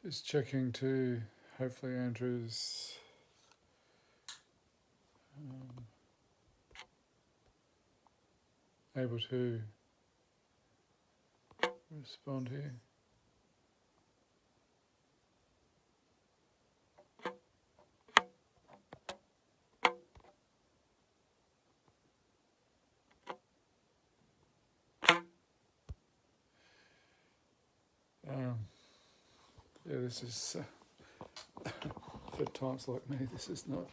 Just checking to hopefully Andrew's able to respond here. Yeah, this is for types like me. This is not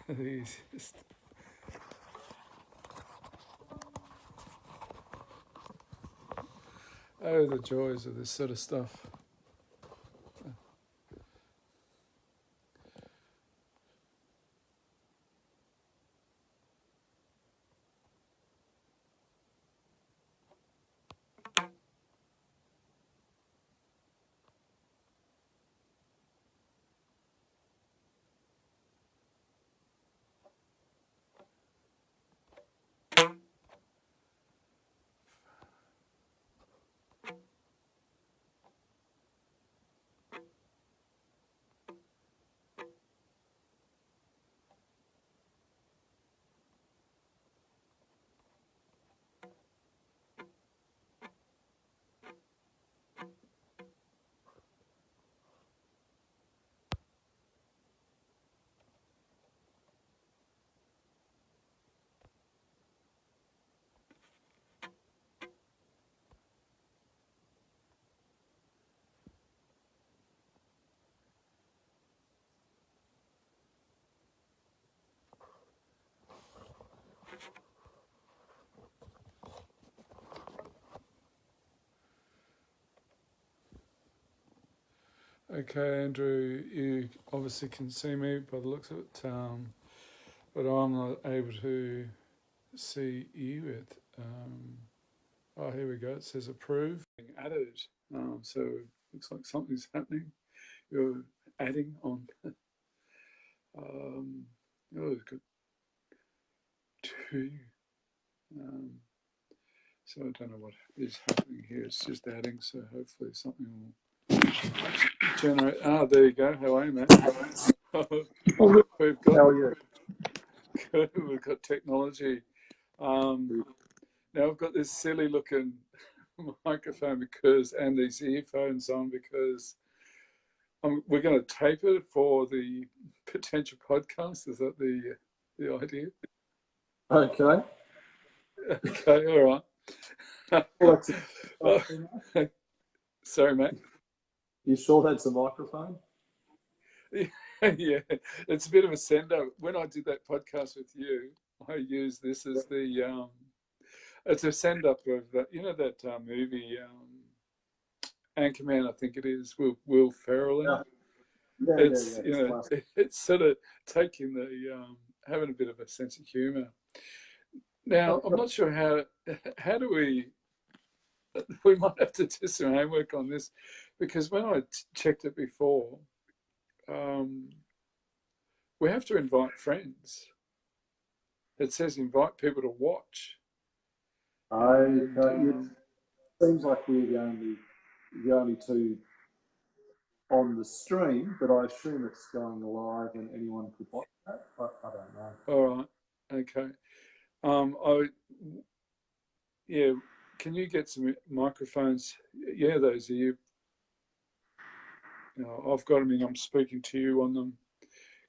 the easiest. Oh, the joys of this sort of stuff. Okay, Andrew, you obviously can see me by the looks of it, but I'm not able to see you. Oh, here we go. It says approve. Added. So looks like something's happening. You're adding on. Oh, we've got two. So I don't know what is happening here. It's just adding. So hopefully something will generate. Ah, there you go. How are you, Matt? We've got. How are you? Good. We've got technology. Now I've got this silly looking microphone and these earphones on because we're going to tape it for the potential podcast. Is that the idea? Okay. Okay, all right. Sorry, Matt. You sure that's a microphone? Yeah, it's a bit of a sender. When I did that podcast with you, I used this as the it's a send up of that movie Anchorman, I think it is, Will Ferrell in it. It's sort of taking the having a bit of a sense of humour. Now I'm not sure how do we might have to do some homework on this, because when I checked it before, we have to invite friends. It says invite people to watch. It seems like we're the only two on the stream, but I assume it's going live and anyone could watch that. I don't know. All right. Okay. Can you get some microphones? Yeah, those are you. I've got them in. I'm speaking to you on them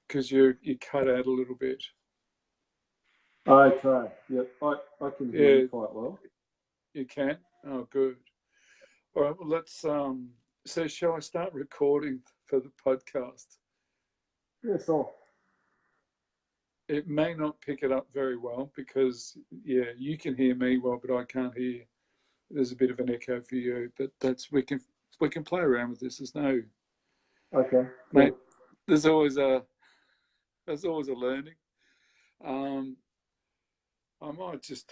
because you cut out a little bit. Okay. Yeah, I can hear you quite well. You can? Oh, good. All right. Well, let's. So, shall I start recording for the podcast? Yeah, sure. It may not pick it up very well because, you can hear me well, but I can't hear. There's a bit of an echo for you, but we can play around with this. There's no. Okay. Mate, there's always a learning. I might just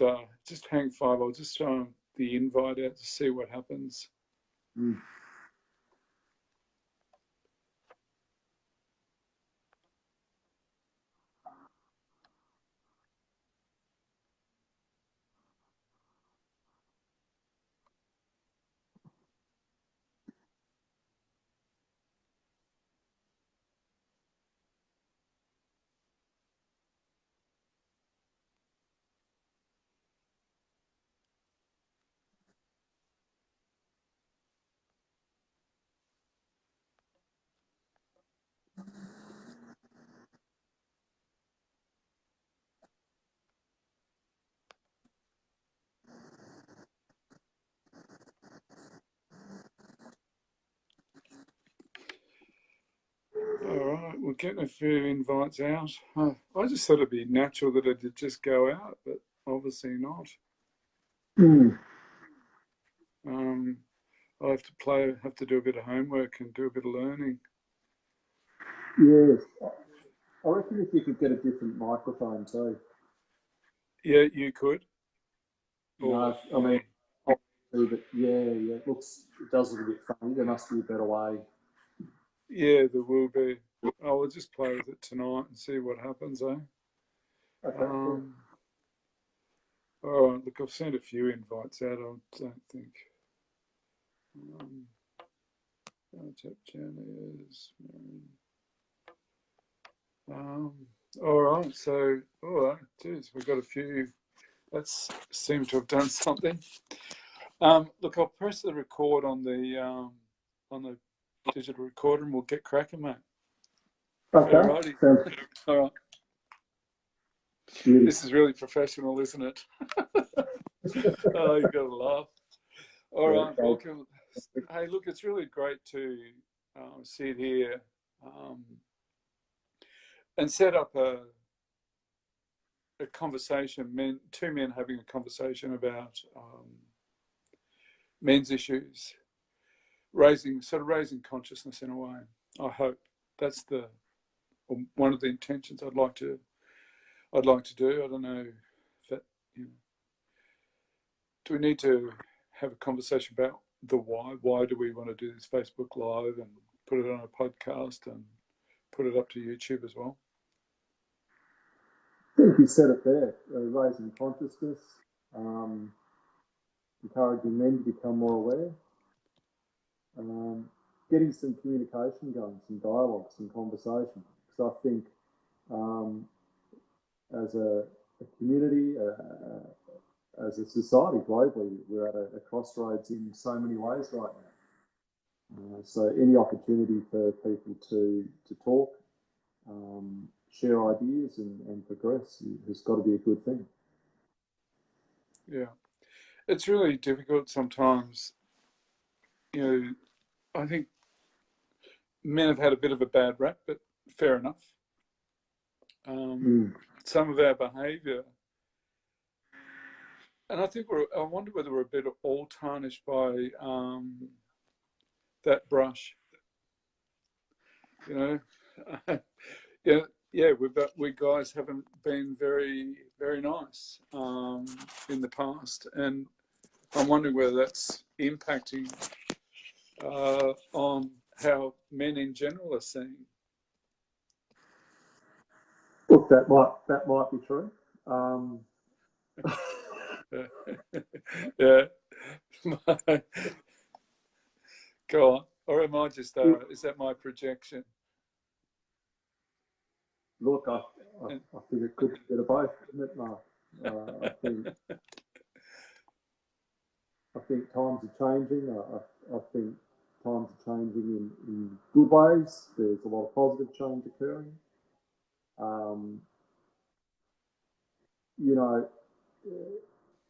hang five. I'll just throw the invite out to see what happens. getting a few invites out. I just thought it'd be natural that it'd just go out, but obviously not. I have to do a bit of homework and do a bit of learning. Yes. I reckon if you could get a different microphone too. Yeah, you could. No, I mean, but it does look a bit funny. There must be a better way. Yeah, there will be. I will just play with it tonight and see what happens, eh? Okay, cool. All right, look, I've sent a few invites out. I don't think. Tap Janice. All right, so geez, we've got a few. That seemed to have done something. Look, I'll press the record on the digital recorder, and we'll get cracking, mate. Okay. Alrighty. All right. This is really professional, isn't it? Oh, you got to laugh. All right, welcome. Hey, look, it's really great to sit here and set up a conversation. Two men having a conversation about men's issues, raising consciousness in a way. I hope that's one of the intentions I'd like to do. I don't know if that, do we need to have a conversation about the why? Why do we want to do this Facebook Live and put it on a podcast and put it up to YouTube as well? I think you said it there, raising consciousness, encouraging men to become more aware, getting some communication going, some dialogue, some conversation. Because I think as a community, as a society globally, we're at a crossroads in so many ways right now. So any opportunity for people to talk, share ideas and progress has got to be a good thing. Yeah. It's really difficult sometimes. I think men have had a bit of a bad rap, but fair enough. Some of our behaviour, and I wonder whether we're a bit all tarnished by that brush. We guys haven't been very, very nice in the past, and I'm wondering whether that's impacting on how men in general are seen. Look, that might be true. Yeah. Go on. Or am I just, is that my projection? Look, I think it could be a bit of both, isn't it, Mark? I think times are changing. I think times are changing in good ways. There's a lot of positive change occurring.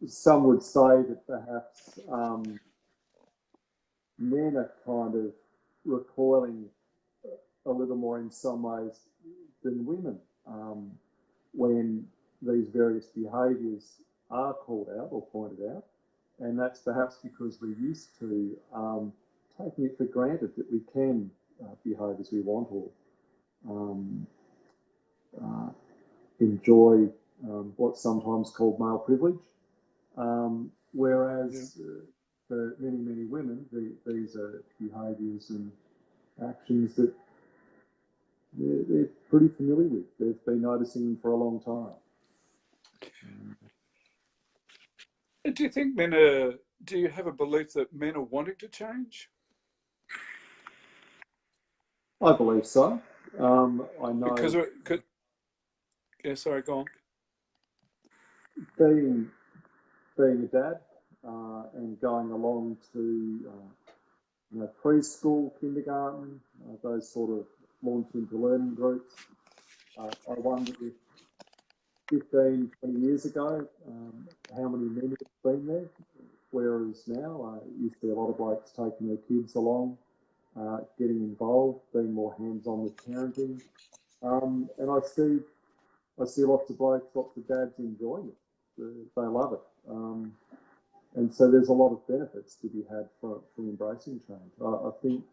Some would say that perhaps men are kind of recoiling a little more in some ways than women when these various behaviours are called out or pointed out. And that's perhaps because we're used to taking it for granted that we can behave as we want or enjoy what's sometimes called male privilege. Whereas for many, many women, these are behaviours and actions that they're pretty familiar with. They've been noticing them for a long time. Do you think do you have a belief that men are wanting to change? I believe so. I know. Sorry, go on. Being a dad and going along to preschool, kindergarten, those sort of launch into learning groups. I wonder if 15, 20 years ago, how many men have been there, whereas now you see a lot of blokes taking their kids along, getting involved, being more hands-on with parenting. And I see lots of blokes, lots of dads enjoying it. They love it. And so there's a lot of benefits to be had from embracing change. I think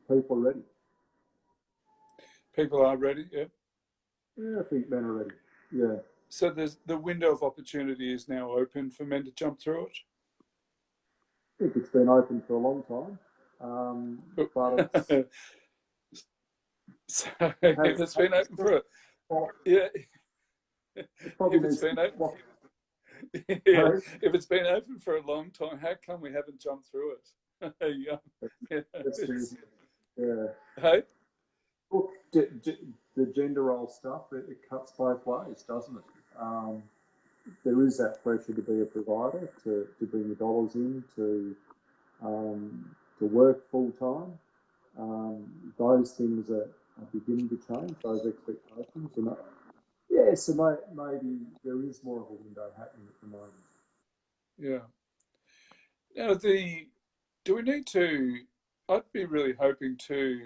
people are ready. People are ready, yeah. Yeah, I think men are ready. Yeah. So the window of opportunity is now open for men to jump through it? I think it's been open for a long time. But So if it's been open for it, yeah. it probably If it's needs to been be open, blocked. yeah. If it's been open for a long time, how come we haven't jumped through it? Yeah. That's true. Yeah. Hey, Look, the gender role stuff, it cuts both ways, doesn't it? There is that pressure to be a provider, to bring the dollars in, to work full time. Those things are beginning to change, those expectations. And yeah, so maybe there is more of a window happening at the moment. yeah. Now, do we need to? I'd be really hoping to,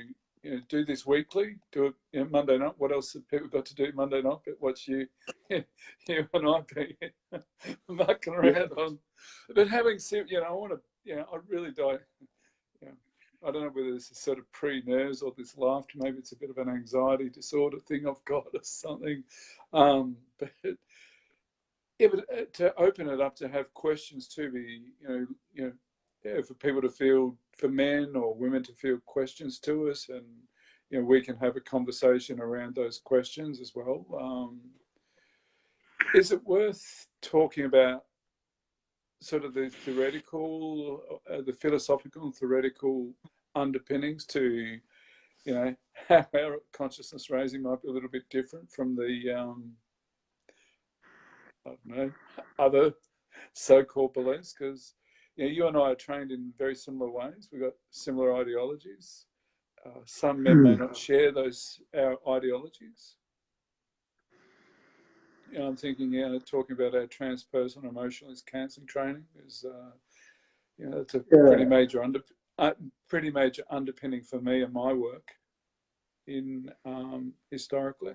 do this weekly. Do it, Monday night. What else have people got to do Monday night? But watch you, you and I be mucking around on. But having said, I want to, I really don't. I don't know whether this is sort of pre-nerves or this laughter. Maybe it's a bit of an anxiety disorder thing I've got or something. But yeah, but to open it up to have questions to be, for people to feel, for men or women to feel questions to us, and we can have a conversation around those questions as well. Is it worth talking about sort of the theoretical, the philosophical and theoretical underpinnings to, how our consciousness raising might be a little bit different from the, I don't know, other so-called beliefs? Because you and I are trained in very similar ways. We've got similar ideologies. Some men may not share our ideologies. I'm thinking, talking about our transpersonal emotionalist counselling training is, it's a pretty major underpinning for me and my work in historically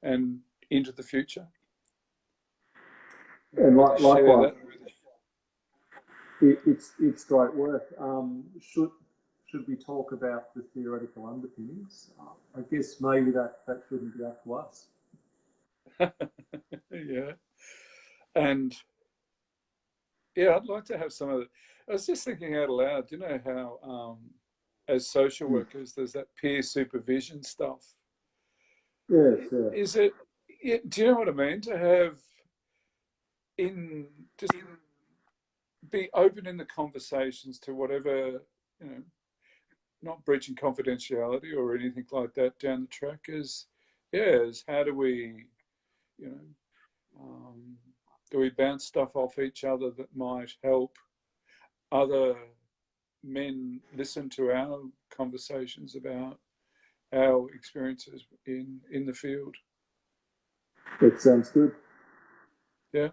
and into the future. And likewise, it's great work. Should we talk about the theoretical underpinnings? I guess maybe that shouldn't be up to us. Yeah. And yeah, I'd like to have some of it. I was just thinking out aloud, how as social workers there's that peer supervision stuff. Yes, yeah. Is it, do you know what I mean? To have just be open in the conversations to whatever, not breaching confidentiality or anything like that down the track, is how do we, do we bounce stuff off each other that might help other men listen to our conversations about our experiences in the field? That sounds good. Yeah.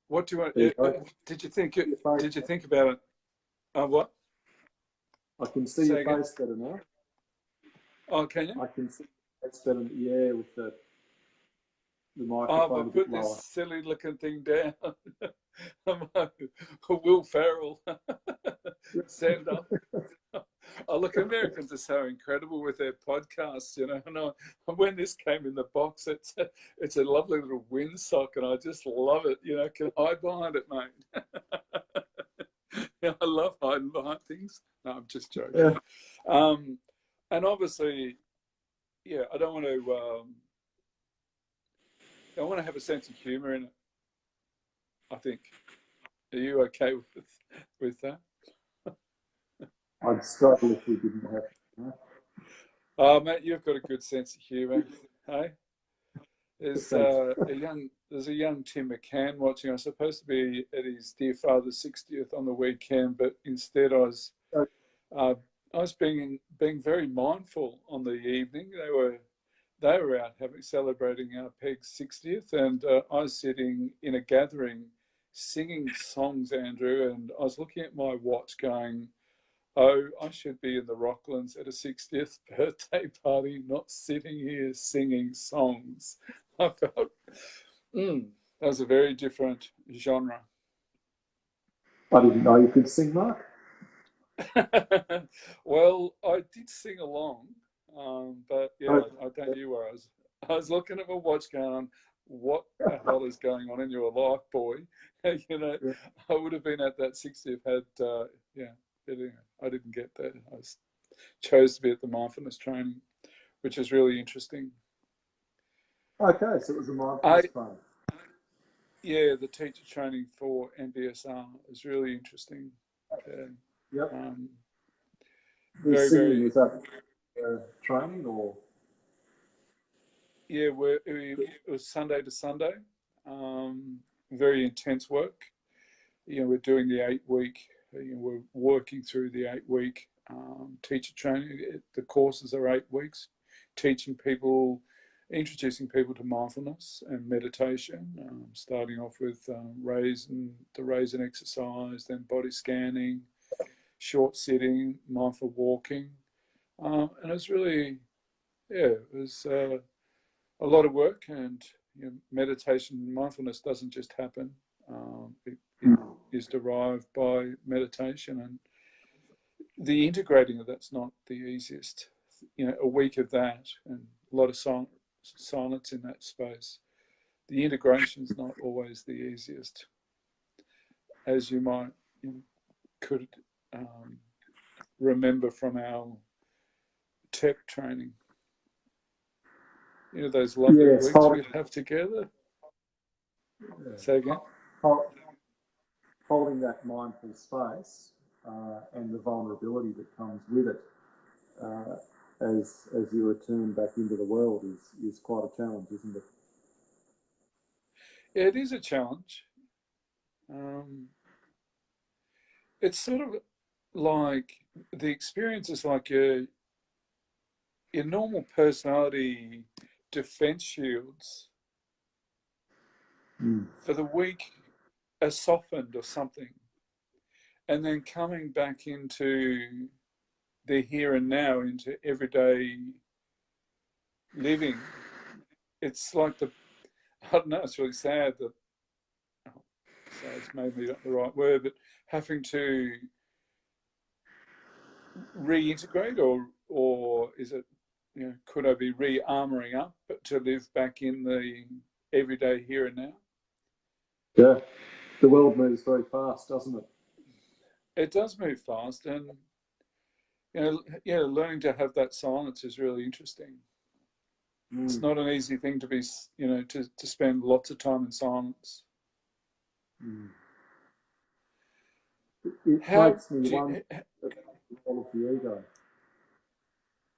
What do you want? Did you think about it? What? I can see your face better now. Oh, can you? I can see your face better. Yeah, with the microphone a bit lower. Put this silly looking thing down. Will Ferrell. Stand up. Oh, look, Americans are so incredible with their podcasts, And when this came in the box, it's a lovely little windsock, and I just love it. Can hide behind it, mate. I love hiding behind things. No, I'm just joking. Yeah. And obviously, I don't want to. I want to have a sense of humour in it, I think. Are you okay with that? I'd struggle if we didn't have that. Oh, mate, you've got a good sense of humour, hey? There's a young Tim McCann watching. I was supposed to be at his dear father's 60th on the weekend, but instead I was being very mindful on the evening. They were out celebrating our Peg's 60th, and I was sitting in a gathering singing songs, Andrew, and I was looking at my watch going, Oh, I should be in the Rocklands at a 60th birthday party, not sitting here singing songs. I felt that was a very different genre. I didn't know you could sing, Mark. Well, I did sing along, but yeah, Oh, I don't know where I was. I was looking at my watch going, what the hell is going on in your life, boy? You know, yeah. I would have been at that 60th had, yeah, but anyway, I didn't get there. I chose to be at the mindfulness training, which is really interesting. Okay, so it was a I mindfulness training. Yeah, the teacher training for NBSR is really interesting. Yeah. Yep. Um, The very, singing, very, was that training or? yeah, it was Sunday to Sunday. Um, Very intense work. You know, we're doing the 8 week, we're working through the 8 week teacher training. The courses are 8 weeks, teaching people, introducing people to mindfulness and meditation, starting off with the raise and exercise, then body scanning, short sitting, mindful walking. And it's really, yeah, it was a lot of work. And meditation, mindfulness doesn't just happen. It is derived by meditation, and the integrating of that's not the easiest. A week of that and a lot of silence in that space. The integration is not always the easiest, as you might could remember from our TEP training. Those lovely Yes, weeks we have together. Say again. holding that mindful space and the vulnerability that comes with it uh, as you return back into the world is quite a challenge, isn't it? It is a challenge. It's sort of like the experience is like your normal personality defense shields for the week are softened or something, and then coming back into the here and now, into everyday living. It's like I don't know, it's really sad that, oh, sad's maybe not the right word, but having to reintegrate, or is it, could I be re-armoring up, but to live back in the everyday here and now? Yeah, the world moves very fast, doesn't it? It does move fast, and learning to have that silence is really interesting. It's not an easy thing to be, to spend lots of time in silence. It How makes me do wonder you about the role of the ego.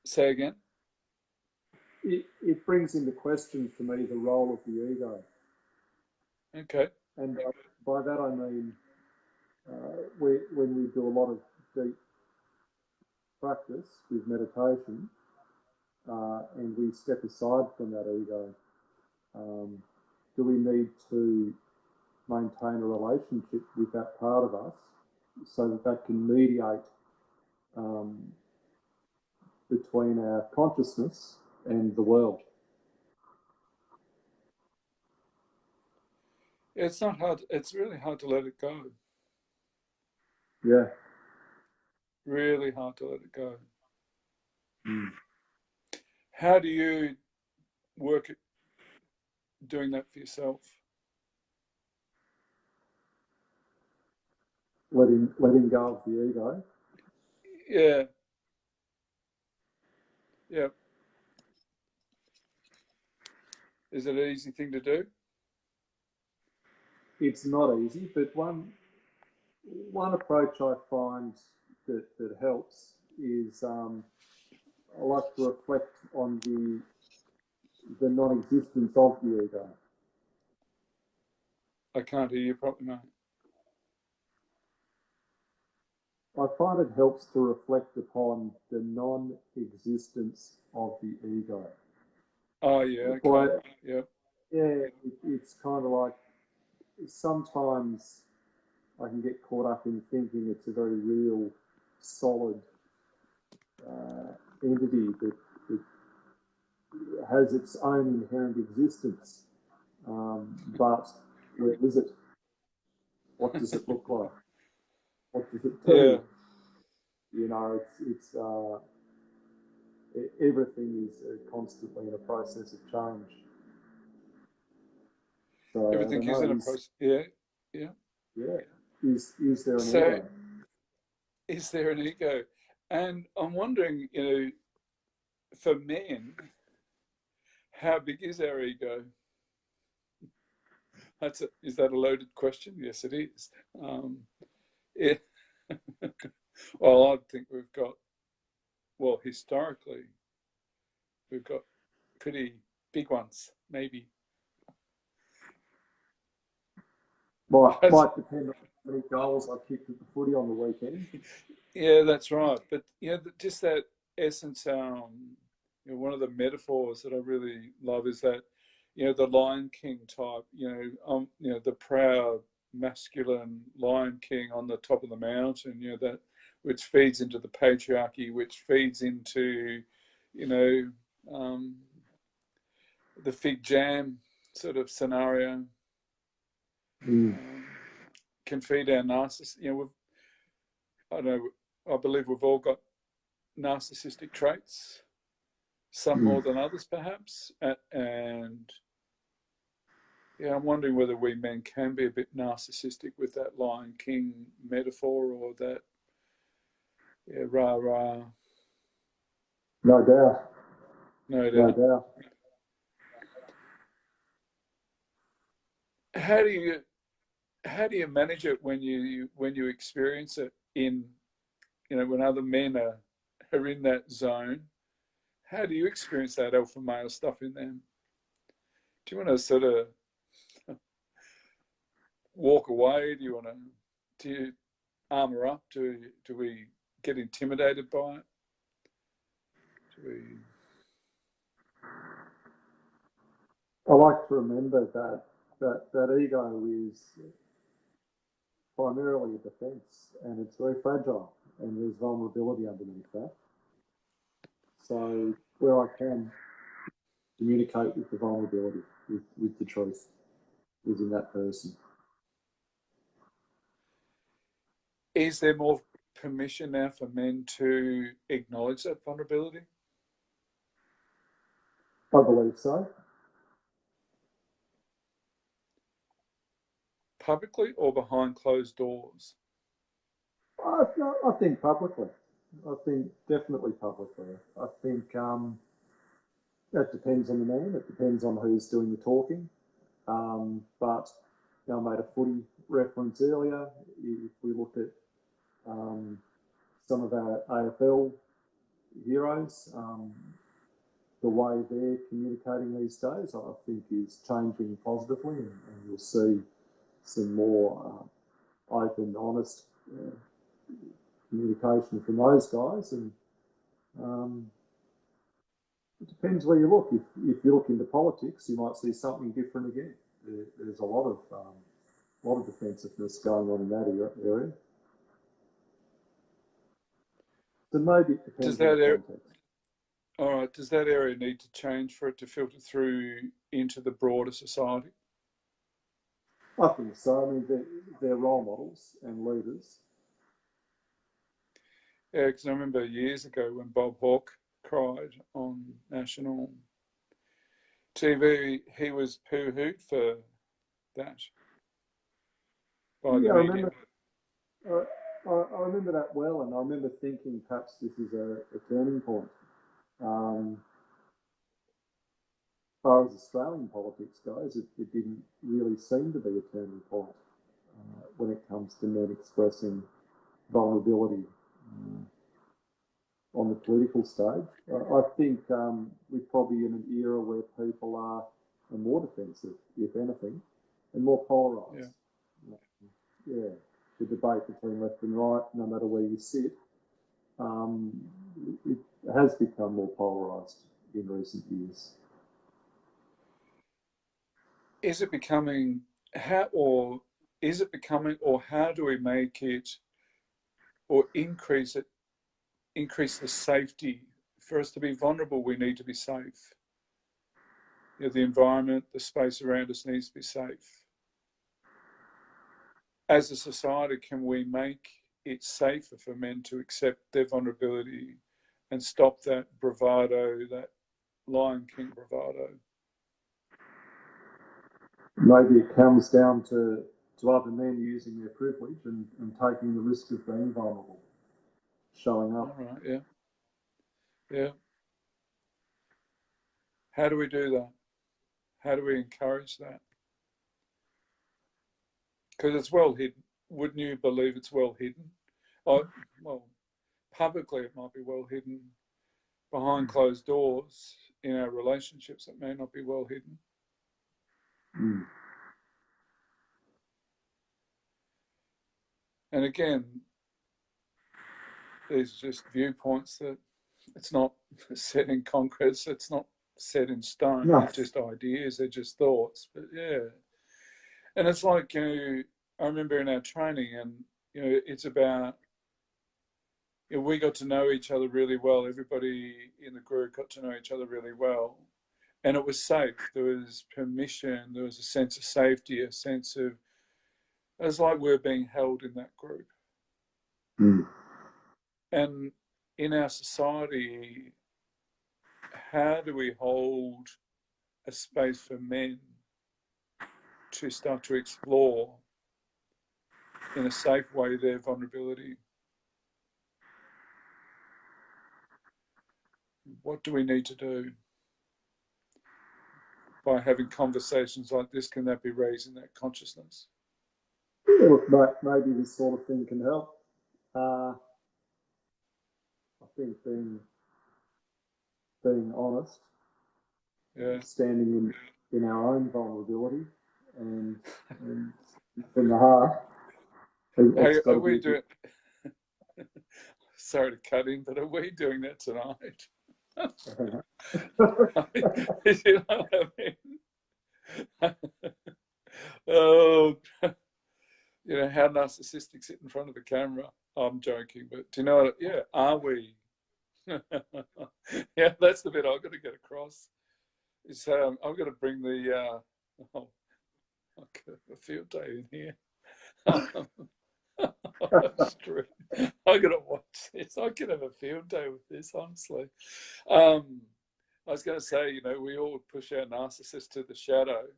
say again? It brings into question for me the role of the ego. Okay. And by that I mean when we do a lot of deep practice with meditation and we step aside from that ego, do we need to maintain a relationship with that part of us so that that can mediate um, between our consciousness and the world? It's not hard. It's really hard to let it go. Yeah. Really hard to let it go. How do you work at doing that for yourself? Letting go of the ego. Yeah. Yeah. Is it an easy thing to do? It's not easy, but one approach I find that helps is I like to reflect on the non-existence of the ego. I can't hear you properly, mate. I find it helps to reflect upon the non-existence of the ego. Oh, yeah. Okay. By, Yeah. it's kind of like sometimes I can get caught up in thinking it's a very real solid entity that has its own inherent existence. But where is it? What does it look like? What does it tell you? You know, everything is constantly in a process of change. So Everything is in a process. Yeah. Is there an So, ego? is there an ego? And I'm wondering, you know, for men, how big is our ego? Is that a loaded question? Yes, it is. Yeah. Well, I think historically, we've got pretty big ones, maybe. Might depend on how many goals I kicked at the footy on the weekend. Yeah, that's right. But you know, just that essence. You know, one of the metaphors that I really love is that, you know, the Lion King type. You know, the proud masculine Lion King on the top of the mountain. You know, that which feeds into the patriarchy, which feeds into, you know, the fig jam sort of scenario. Can feed our narcissist. You know, I believe we've all got narcissistic traits, some more than others, perhaps. And yeah, I'm wondering whether we men can be a bit narcissistic with that Lion King metaphor, or that, rah. No doubt. No No doubt. doubt. How do you manage it when you experience it in, you know, when other men are in that zone? How do you experience that alpha male stuff in them? Do you want to sort of walk away? Do you armour up? Do we get intimidated by it? I like to remember that ego is primarily a defence, and it's very fragile, and there's vulnerability underneath that. So where I can communicate with the vulnerability, with the truth within that person. Is there more permission now for men to acknowledge that vulnerability? I believe so. Publicly or behind closed doors? I think publicly. I think definitely publicly. I think that depends on the man. It depends on who's doing the talking. But you know, I made a footy reference earlier. If we look at some of our AFL heroes, the way they're communicating these days, I think, is changing positively, and you'll see some more open, honest communication from those guys. And it depends where you look. If you look into politics, you might see something different again. There's a lot of defensiveness going on in that area. So maybe it depends on the context. All right. Does that area need to change for it to filter through into the broader society? I think so. I mean, they're role models and leaders. Yeah, because I remember years ago when Bob Hawke cried on national TV, he was poo-hooed for that by the media. I remember that well, and I remember thinking perhaps this is a turning point. As far as Australian politics goes, it didn't really seem to be a turning point when it comes to men expressing vulnerability on the political stage. I think we're probably in an era where people are more defensive, if anything, and more polarised. Yeah. The debate between left and right, no matter where you sit, it has become more polarised in recent years. Is it becoming, or how do we make it or increase it increase the safety. For us to be vulnerable, we need to be safe. The environment, the space around us needs to be safe. As a society, can we make it safer for men to accept their vulnerability and stop that bravado, that Lion King bravado? Maybe it comes down to other men using their privilege and taking the risk of being vulnerable, showing up. All right, yeah. Yeah. How do we do that? How do we encourage that? Because it's well hidden. Wouldn't you believe it's well hidden? Well, publicly it might be well hidden. Behind closed doors in our relationships, it may not be well hidden. Mm. And again, there's just viewpoints that it's not set in concrete, it's not set in stone, No. they're just ideas, they're just thoughts. But yeah. And it's like, I remember in our training, and it's about, we got to know each other really well. Everybody in the group got to know each other really well. And it was safe. There was permission. There was a sense of safety, a sense of, it was like we were being held in that group. Mm. And in our society, how do we hold a space for men to start to explore in a safe way their vulnerability? What do we need to do? By having conversations like this, can that be raising that consciousness? Yeah, look, maybe this sort of thing can help. I think being honest, standing in our own vulnerability, and from the heart. Hey, are we doing? Sorry to cut in, but are we doing that tonight? You know what I mean? Oh, how narcissistic sit in front of the camera. I'm joking, but do you know what? Yeah, are we? Yeah, that's the bit I've got to get across. Is I've got to bring the I've got a field day in here. That's true. I got to watch this. I could have a field day with this, honestly. I was going to say, we all push our narcissist to the shadow.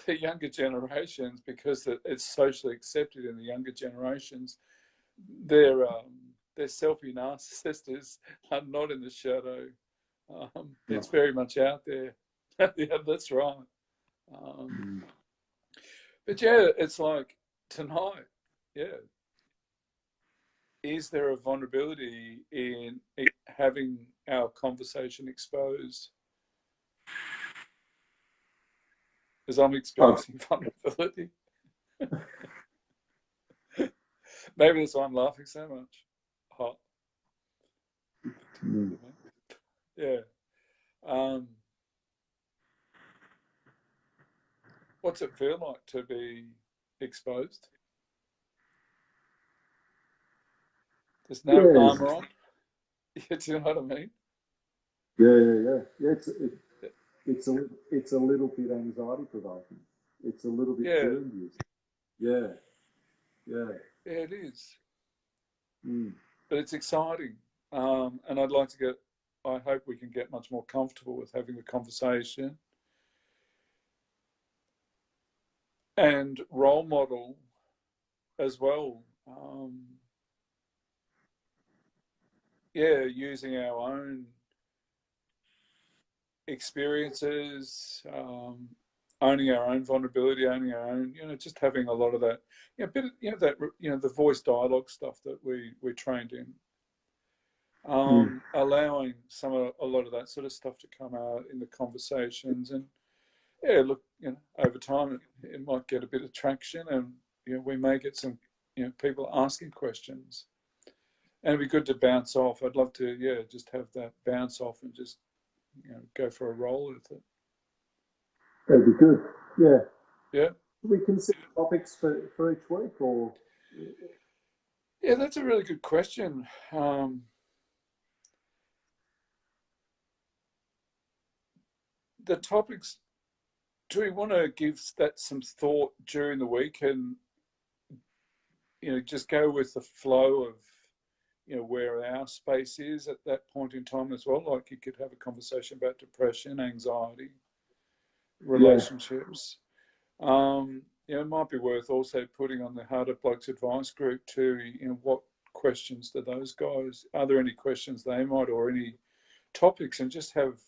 The younger generations, because it's socially accepted in the younger generations, their selfie narcissists are not in the shadow. It's very much out there. Yeah, that's right. But yeah, it's like tonight, yeah. Is there a vulnerability in having our conversation exposed? Because I'm experiencing vulnerability. Maybe that's why I'm laughing so much. Hot. Yeah. What's it feel like to be exposed? There's no armour on. Do you know what I mean? Yeah. It's a little bit anxiety provoking. It's a little bit fear-inducing. Yeah. Yeah, it is. Mm. But it's exciting, and I'd like to I hope we can get much more comfortable with having the conversation and role model as well. Using our own experiences, owning our own vulnerability, owning our own, just having a lot of that, the voice dialogue stuff that we trained in, allowing a lot of that sort of stuff to come out in the conversations, and look, over time it might get a bit of traction, and we may get some people asking questions, and it'd be good to bounce off. I'd love to just have that bounce off and just go for a roll with it. That'd be good. Yeah. Yeah. Do we consider topics for each week, or? Yeah, that's a really good question. The topics, do we want to give that some thought during the week and, just go with the flow of, where our space is at that point in time as well? Like you could have a conversation about depression, anxiety, relationships. It might be worth also putting on the Harder Blokes Advice group too, what questions do those guys, are there any questions they might, or any topics, and just have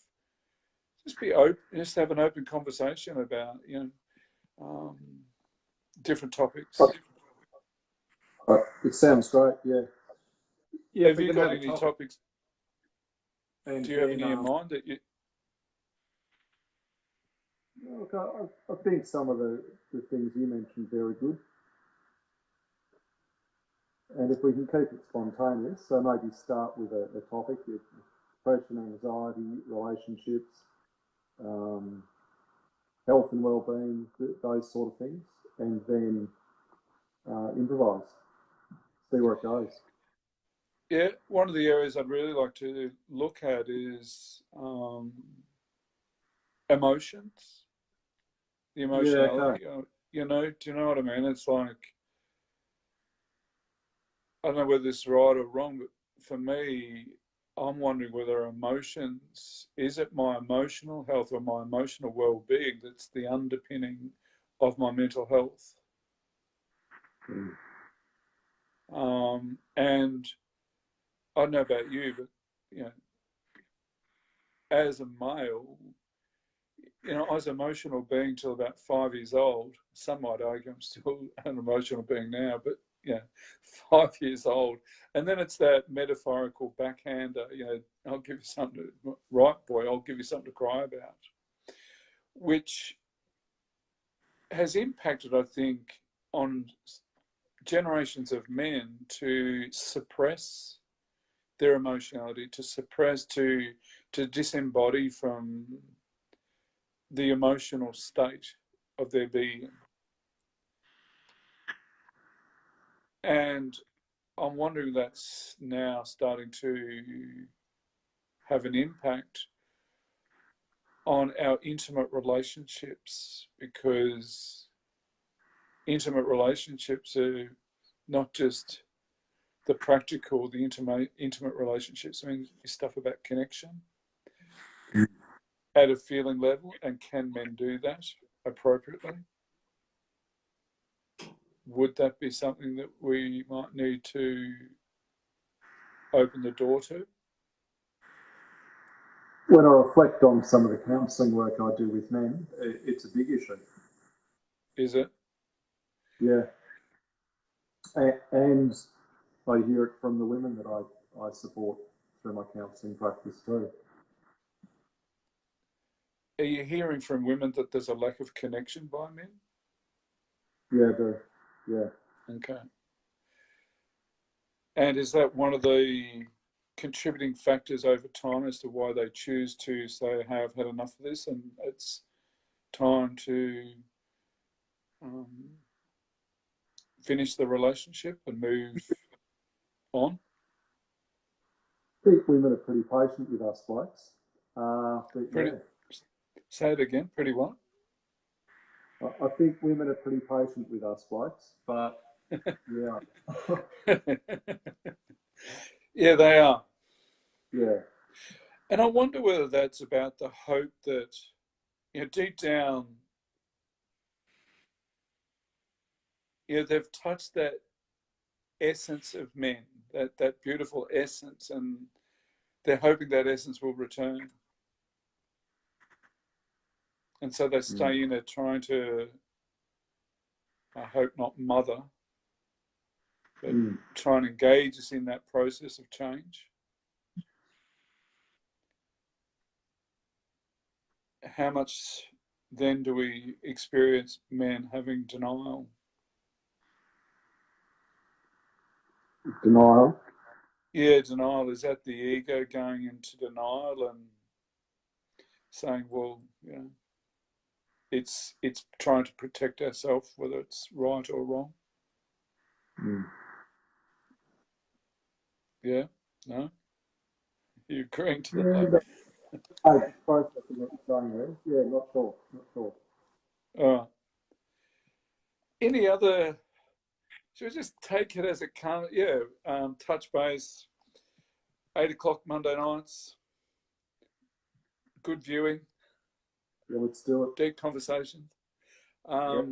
an open conversation about, different topics. It sounds great, yeah. Have you got any topics? And do you have any in mind that you... Look, I think some of the things you mentioned very good. And if we can keep it spontaneous, so maybe start with a topic, depression, anxiety, relationships, health and well-being, those sort of things, and then improvise, see where it goes. Yeah, one of the areas I'd really like to look at is emotions, the emotionality. Yeah, okay. Do you know what I mean? It's like, I don't know whether this is right or wrong, but for me, I'm wondering whether emotions, is it my emotional health or my emotional well-being that's the underpinning of my mental health? And I don't know about you, but as a male, I was an emotional being till about 5 years old. Some might argue I'm still an emotional being now, but 5 years old. And then it's that metaphorical backhander, I'll give you something to, right, boy, I'll give you something to cry about, which has impacted, I think, on generations of men to suppress their emotionality, to suppress, to disembody from the emotional state of their being. And I'm wondering that's now starting to have an impact on our intimate relationships, because intimate relationships are not just the practical, the intimate relationships. I mean, stuff about connection at a feeling level, and can men do that appropriately? Would that be something that we might need to open the door to? When I reflect on some of the counselling work I do with men, it's a big issue. Is it? Yeah. And I hear it from the women that I support through my counselling practice too. Are you hearing from women that there's a lack of connection by men? Yeah, I do. Yeah. Okay. And is that one of the contributing factors over time as to why they choose to say, hey, I've had enough of this and it's time to finish the relationship and move on? I think women are pretty patient with us blokes. Say it again, pretty what? I think women are pretty patient with us blokes, but yeah. Yeah, they are. Yeah. And I wonder whether that's about the hope that, deep down, they've touched that essence of men, that beautiful essence, and they're hoping that essence will return. And so they stay in it, trying to, I hope not mother, but try and engage us in that process of change. How much then do we experience men having denial? Denial? Yeah, denial. Is that the ego going into denial and saying, well, it's trying to protect ourselves, whether it's right or wrong? Yeah? No? You agreeing to Yeah, that? I processing what you're saying there. Yeah, not sure. Not sure. All right. Any other, should we just take it as it comes? Yeah, touch base, 8 o'clock Monday nights, good viewing, Yeah, let's do it. deep conversations. Yeah.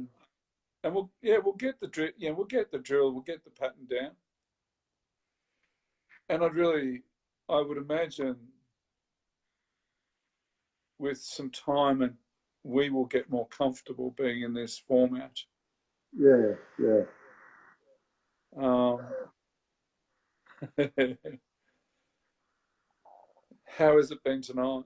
And we'll get the drill. Yeah, we'll get the drill. We'll get the pattern down. And I would imagine, with some time, and we will get more comfortable being in this format. Yeah, yeah. How has it been tonight?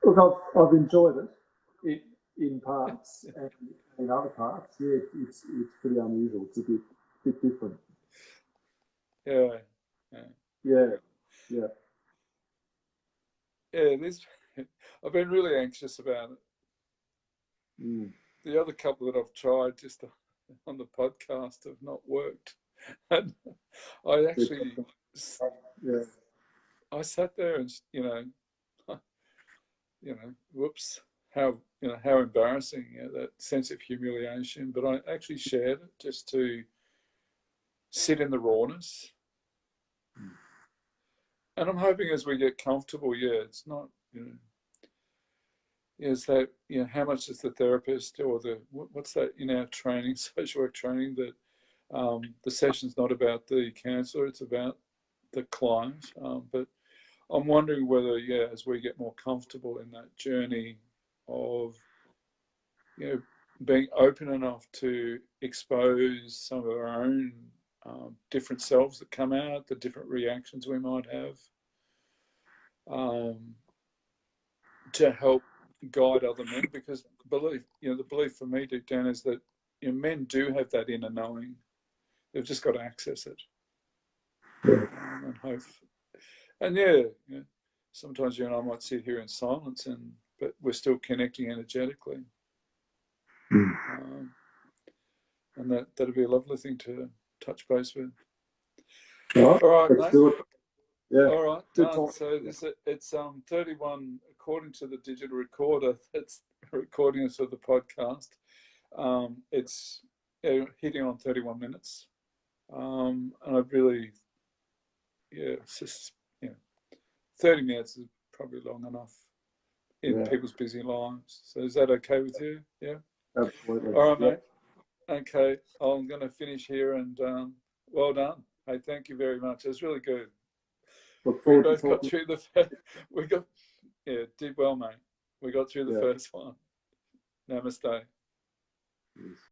Look, I've enjoyed it in parts, and in other parts, yeah, it's pretty unusual. It's a bit different. Yeah. Yeah, yeah. Yeah, I've been really anxious about it. Mm. The other couple that I've tried just on the podcast have not worked. And I actually, Yeah. I sat there and, whoops, how embarrassing, that sense of humiliation. But I actually shared it just to sit in the rawness. And I'm hoping as we get comfortable, it's not, is that, how much is the therapist or what's that in our training, social work training, that the session's not about the counsellor, it's about the client. But I'm wondering whether, as we get more comfortable in that journey of, being open enough to expose some of our own different selves that come out, the different reactions we might have, to help guide other men, because the belief for me deep down is that men do have that inner knowing. They've just got to access it. And hope. And sometimes you and I might sit here in silence, but we're still connecting energetically. And that'd be a lovely thing to touch base with. All right, let's do it. Yeah. All right, done. So it's 31 according to the digital recorder that's recording us for the podcast. It's hitting on 31 minutes, and I really, it's just 30 minutes is probably long enough in people's busy lives. So is that okay with you? Yeah. Absolutely. All right, mate. Okay, I'm going to finish here, and well done. Hey, thank you very much. It was really good. We both got through did well, mate. We got through the first one. Namaste. Yes.